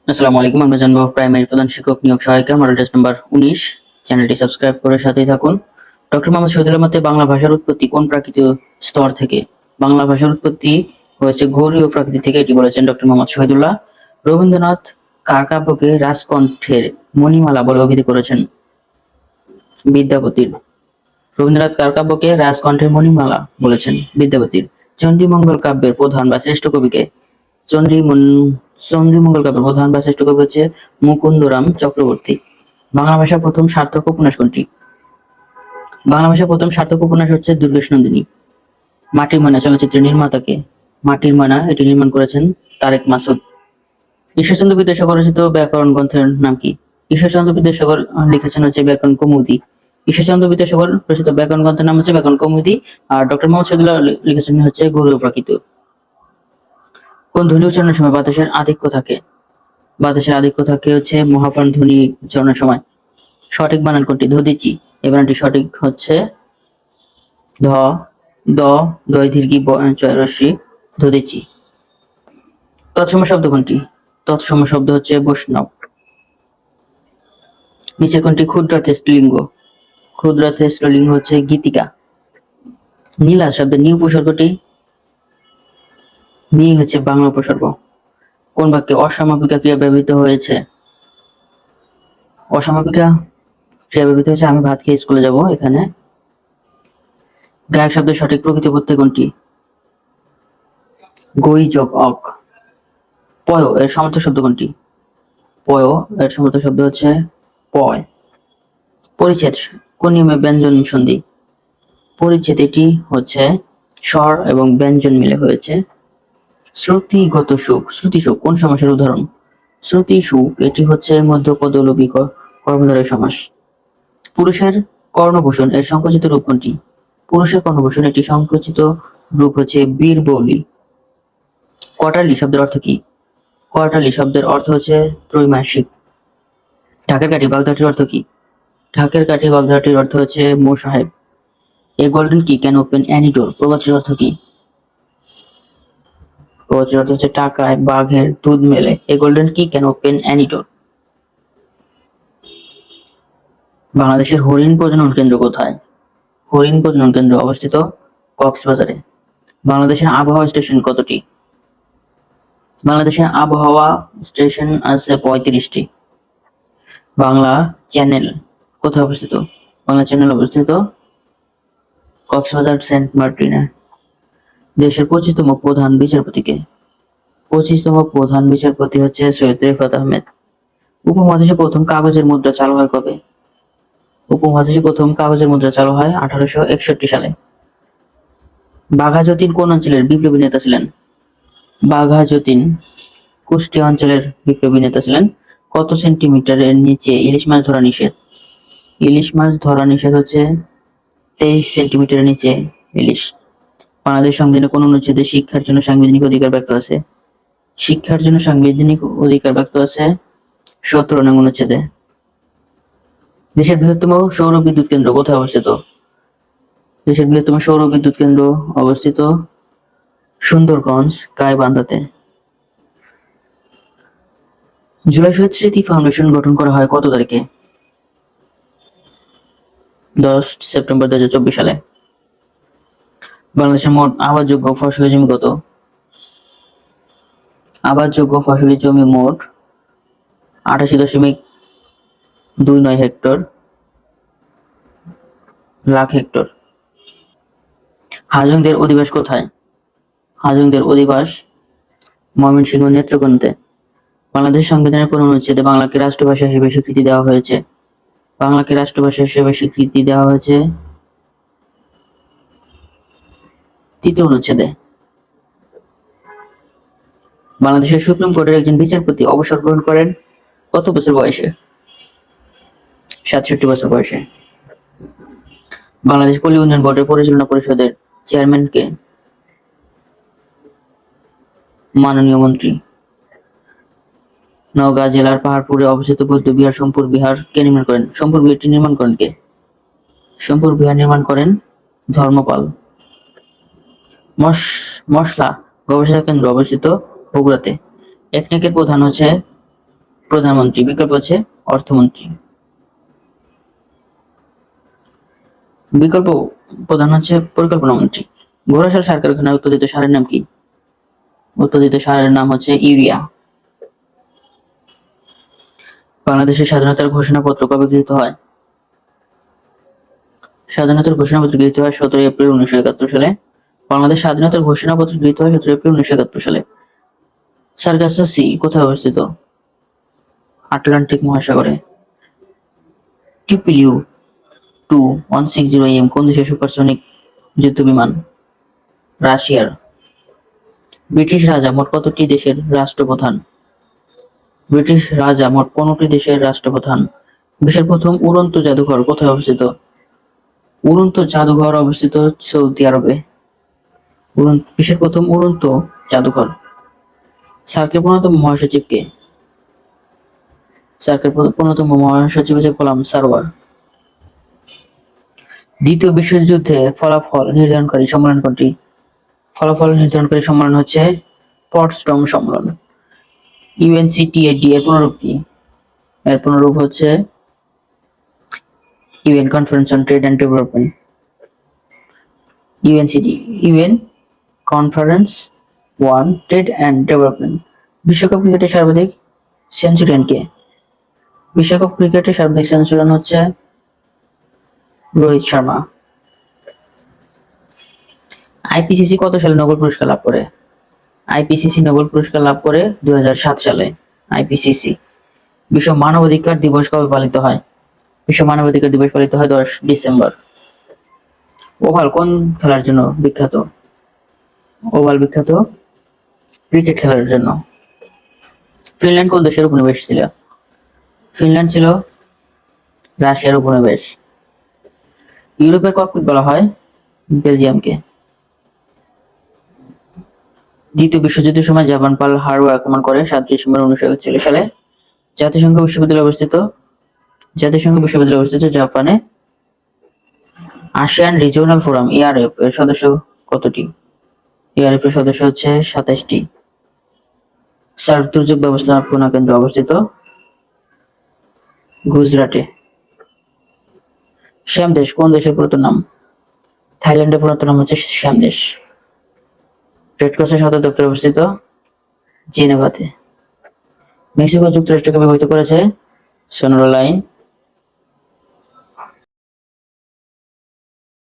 আসসালামু আলাইকুম। আমরা জানবো প্রাইমারি প্রধান শিক্ষক নিয়োগ সহায়িকা মডেল টেস্ট নাম্বার 19। চ্যানেলটি সাবস্ক্রাইব করে সাথেই থাকুন। ডক্টর মোহাম্মদ শহীদুল্লাহর মতে বাংলা ভাষার উৎপত্তি কোন প্রাকৃতিক স্তর থেকে? বাংলা ভাষার উৎপত্তি হয়েছে গৌড়ীয় প্রাকৃতি থেকে, এটি বলেছেন ডক্টর মোহাম্মদ শহীদুল্লাহ। রবীন্দ্রনাথ কার কাব্যকে রাজকণ্ঠের মণিমালা বলে অভিহিত করেছেন? বিদ্যাপতির। রবীন্দ্রনাথ কার কাব্যকে রাজকণ্ঠের মণিমালা বলেছেন? বিদ্যাপতির। চণ্ডীমঙ্গল কাব্যের প্রধান বা শ্রেষ্ঠ কবিকে? চন্দ্রমঙ্গল কাব্যের প্রধান বা শ্রেষ্ঠ কবি হচ্ছে মুকুন্দরাম চক্রবর্তী। বাংলা ভাষার প্রথম সার্থক উপন্যাস কোনটি? বাংলা ভাষার প্রথম সার্থক উপন্যাস হচ্ছে দুর্গেশ নন্দিনী। মাটির ময়না চলচ্চিত্রের নির্মাতাকে? মাটির ময়না এটি নির্মাণ করেছেন তারেক মাসুদ। ঈশ্বরচন্দ্র বিদ্যাসাগর রচিত ব্যাকরণ গ্রন্থের নাম কি? ঈশ্বরচন্দ্র বিদ্যাসাগর লিখেছেন হচ্ছে ব্যাকরণ কৌমুদী। ঈশ্বরচন্দ্র বিদ্যাসাগর রচিত ব্যাকরণ গ্রন্থের নাম হচ্ছে ব্যাকরণ কৌমুদী। আর ডক্টর মোহাম্মদ শহীদুল্লাহ লিখেছেন হচ্ছে গৌড়ীয় প্রাকৃত। কোন ধ্বনি উচ্চারণের সময় বাতাসের আধিক্য থাকে? বাতাসের আধিক্য থাকে হচ্ছে মহাপ্রাণ ধ্বনি উচ্চারণের সময়। সঠিক বানান কোনটি? দধিচি। এই বানানটি সঠিক হচ্ছে ধ, দ, দয় দীর্ঘি চয় রস্যি, দধিচি। তৎসম শব্দ কোনটি? তৎসম শব্দ হচ্ছে বৈষ্ণব। নিচের কোনটি ক্ষুদ্রার্থে স্ত্রীলিঙ্গ? ক্ষুদ্রার্থে স্ত্রীলিঙ্গ হচ্ছে গীতিকা। নীলা শব্দের নি উপসর্গটি? নি হচ্ছে বাংলা উপসর্গ। কোন বাক্যে অসমাপিকা ক্রিয়া ব্যবহৃত হয়েছে? অসমাপিকা ক্রিয়া ব্যবহৃত হয়েছে আমি ভাত খেয়ে স্কুলে যাব। এখানে গায়ক শব্দের সঠিক প্রকৃতি প্রত্যয় কোনটি? গই যোগ অক। পয় এর সমার্থক শব্দ কোনটি? পয় এর সমার্থক শব্দ হচ্ছে পয়। পরিচ্ছেদ কোন নিয়মে ব্যঞ্জন সন্ধি? পরিচ্ছেদ এটি হচ্ছে স্বর এবং ব্যঞ্জন মিলে হয়েছে। শ্রুতিগত সুখ, শ্রুতি সুখ কোন সমাসের উদাহরণ? শ্রুতি সুখ এটি হচ্ছে মধ্যপদলোপী কর্মধারয় সমাস। পুরুষের কর্ণভূষণ এর সংকুচিত রূপ কোনটি? পুরুষের কর্ণভূষণ এটি সংকুচিত রূপ হচ্ছে বীরবৌলি। কোয়ার্টারলি শব্দের অর্থ কি? কোয়ার্টারলি শব্দের অর্থ হচ্ছে ত্রৈমাসিক। ঢাকের কাঠি বাগধাটির অর্থ কি? ঢাকের কাঠি বাগধাটির অর্থ হচ্ছে মোসাহেব। এ গোল্ডেন কি ক্যান ওপেন এনি ডোর প্রবাদটির অর্থ কি? প্রবাদটির অর্থ হচ্ছে টাকায় বাঘের দুধ মেলে। এ গোল্ডেন কি ক্যান ওপেন এনি ডোর। বাংলাদেশের হরিণ প্রজনন কেন্দ্র কোথায়? হরিণ প্রজনন কেন্দ্র অবস্থিত কক্সবাজারে। বাংলাদেশের আবহাওয়া স্টেশন কতটি? বাংলাদেশের আবহাওয়া স্টেশন আছে 35টি। বাংলা চ্যানেল কোথায় অবস্থিত? বাংলা চ্যানেল অবস্থিত কক্সবাজার সেন্ট মার্টিনে। দেশের 25তম প্রধান বিচারপতিকে? 25তম প্রধান বিচারপতি হচ্ছে সৈয়দ রেফাত আহমেদ। উপমহাদেশে প্রথম কাগজের মুদ্রা চালু হয় কবে? উপমহাদেশে প্রথম কাগজের মুদ্রা চালু হয় 1861 সালে। বাঘা যতীন কোন অঞ্চলের বিপ্লবী নেতা ছিলেন? বাঘা যতীন কুষ্টিয়া অঞ্চলের বিপ্লবী নেতা ছিলেন। কত সেন্টিমিটারের নিচে ইলিশ মাছ ধরা নিষেধ? ইলিশ মাছ ধরা নিষেধ হচ্ছে 23 সেন্টিমিটারের নিচে ইলিশ। বাংলাদেশ সংবিধানে কোন অনুচ্ছেদে শিক্ষার জন্য সাংবিধানিক অধিকার ব্যক্ত আছে? শিক্ষার জন্য সাংবিধানিক অধিকার ব্যক্ত আছে 17 নং অনুচ্ছেদে। দেশের বৃহত্তম সৌর বিদ্যুৎ কেন্দ্র কোথায় অবস্থিত? দেশের বৃহত্তম সৌর বিদ্যুৎ কেন্দ্র অবস্থিত সুন্দরগঞ্জ গাইবান্ধাতে। জুলাই শহীদ স্মৃতি ফাউন্ডেশন গঠন করা হয় কত তারিখে? 10 সেপ্টেম্বর 2024 সালে। বাংলাদেশের মোট আবাদযোগ্য ফসলি জমি কত? আবাদযোগ্য ফসলি জমি মোট 88.29 হেক্টর লাখ হেক্টর। হাজংদের অধিবাস কোথায়? হাজংদের অধিবাস ময়মনসিংহ নেত্রকোনাতে। বাংলাদেশ সংবিধানের কোন অনুচ্ছেদে বাংলাকে রাষ্ট্রভাষা হিসেবে স্বীকৃতি দেওয়া হয়েছে? বাংলাকে রাষ্ট্রভাষা হিসেবে স্বীকৃতি দেওয়া হয়েছে 3য় অনুচ্ছেদে। বাংলাদেশের সুপ্রিম কোর্টের একজন বিচারপতি অবসর গ্রহণ করেন কত বছর বয়সে? 67 বছর বয়সে। বাংলাদেশ পল্লী উন্নয়ন বোর্ডের পরিচালনা পরিষদের চেয়ারম্যান কে? মাননীয় মন্ত্রী। নওগাঁ জেলার পাহাড়পুরে অবস্থিত বৌদ্ধ বিহার সোমপুর বিহার কে নির্মাণ করেন? সোমপুর বিহারটি নির্মাণ করেন কে? সোমপুর বিহার নির্মাণ করেন ধর্মপাল। মশলা গবেষণা কেন্দ্র অবস্থিত বগুড়াতে। একনেকের প্রধান হচ্ছে প্রধানমন্ত্রী, বিকল্প হচ্ছে অর্থমন্ত্রী। বিকল্প প্রধান হচ্ছে পরিকল্পনা মন্ত্রী। ঘোড়াশাল সার কারখানায় উৎপাদিত সারের নাম কি? উৎপাদিত সারের নাম হচ্ছে ইউরিয়া। বাংলাদেশের স্বাধীনতার ঘোষণাপত্র কবে গৃহীত হয়? স্বাধীনতার ঘোষণাপত্র গৃহীত হয় 17 এপ্রিল 1971 সালে। বাংলাদেশ স্বাধীনতার ঘোষণাপত্র গৃহীত হয় 17 এপ্রিল 1971 সালে। সার্গাসো সি কোথায় অবস্থিত? আটলান্টিক মহাসাগরে। টিপিলিউ 2160 কোন দেশের সুপারসনিক যুদ্ধ বিমান? রাশিয়ার। ব্রিটিশ রাজা মোট কতটি দেশের রাষ্ট্রপ্রধান? ব্রিটিশ রাজা মোট 15টি দেশের রাষ্ট্রপ্রধান। বিশ্বের প্রথম উড়ন্ত জাদুঘর কোথায় অবস্থিত? উড়ন্ত জাদুঘর অবস্থিত সৌদি আরবে। বিশ্বের প্রথম উড়ন্ত জাদুঘর। সার্কের প্রণতম মহাসচিব কে? সার্কের প্রণতম মহাসচিব হচ্ছে গোলাম সারওয়ার। দ্বিতীয় বিশ্বযুদ্ধে ফলাফল নির্ধারণকারী সম্মেলন কোনটি? ফলাফল নির্ধারণকারী সম্মেলন হচ্ছে পটসডম সম্মেলন। ইউএনসিটিএডি এর পুনরূপ কি? এর পুনরূপ হচ্ছে UN conference on trade and development. UNCD, UN conference one trade and development. বিশ্বকাপ ক্রিকেটের সর্বাধিক সেঞ্চুরিয়ান কে? বিশ্বকাপ ক্রিকেটের সর্বাধিক সেঞ্চুরিয়ান হচ্ছে রোহিত শর্মা। আইপিসিসি কত সালে নোবেল পুরস্কার লাভ করে? আইপিসিসি নোবেল পুরস্কার লাভ করে 2007 সালে। আইপিসিসি। বিশ্ব মানবাধিকার দিবস কবে পালিত হয়? বিশ্ব মানবাধিকার দিবস পালিত হয় 10 ডিসেম্বর। ওভাল কোন খেলার জন্য বিখ্যাত? ওভাল বিখ্যাত ক্রিকেট খেলার জন্য। ফিনল্যান্ড কোন দেশের উপনিবেশ ছিল? ফিনল্যান্ড ছিল রাশিয়ার উপনিবেশ। ইউরোপের ককপিট বলা হয় বেলজিয়ামকে। দ্বিতীয় বিশ্বযুদ্ধের সময় জাপান পার্ল হারবার আক্রমণ করে 7 ডিসেম্বর 1941 সালে। জাতিসংঘ বিশ্ববিদ্যালয় অবস্থিত জাপানে। আসিয়ান রিজিওনাল ফোরাম ইআরএফ এর সদস্য কতটি? ইআরএফ এর সদস্য হচ্ছে 27টি। সার্ক দুর্যোগ ব্যবস্থাপনা কেন্দ্র অবস্থিত গুজরাটে। শ্যাম দেশ কোন দেশের পুরাতন নাম? থাইল্যান্ডের পুরাতন নাম হচ্ছে শ্যাম দেশ। রেড ক্রসের সদর দপ্তর অবস্থিত জেনেভাতে। মেক্সিকো যুক্তরাষ্ট্রকে বিভক্ত করেছে সোনোরা লাইন।